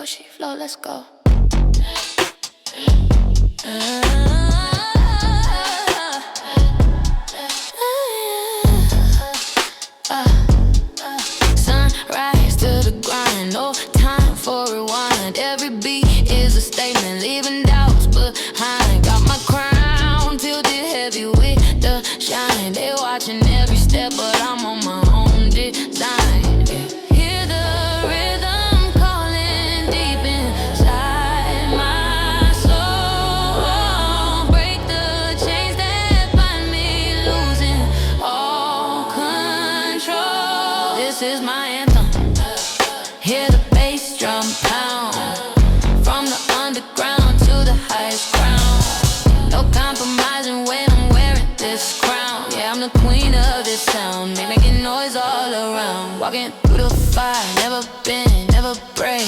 Doechii flow, let's go. Sunrise to the grind, no time for rewind. Every beat is a statement, leaving doubts behind. Got my crown tilted heavy with the shine. They watching every step, but I'm on my own design. Hear the rhythm calling deep inside my soul. Break the chains that bind me, losing all control. This is my anthem. Hear the bass drum pound, from the underground to the highest ground. No compromising when I'm wearing this crown. Yeah, I'm the queen of this sound, making noise all around. Walking through the fire, never bend, never break.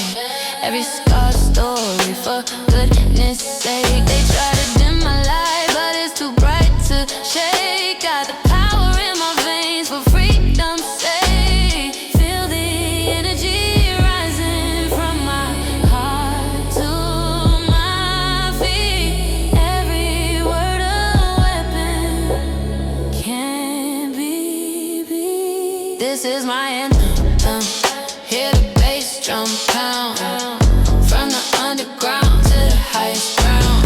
Every scar's story for goodness sake. They try to dim my light, but it's too bright to shake. Got the power in my veins for freedom's sake. Feel the energy rising from my heart to my feet. Every word a weapon, can't be beat. This is my anthem. Hear the bass drum pound, from the underground to the highest ground.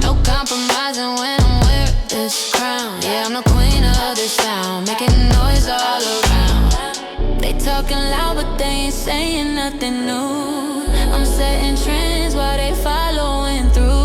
No compromising when I'm wearing this crown. Yeah, I'm the queen of this sound, making noise all around. They talking loud, but they ain't saying nothing new. I'm setting trends while they following through.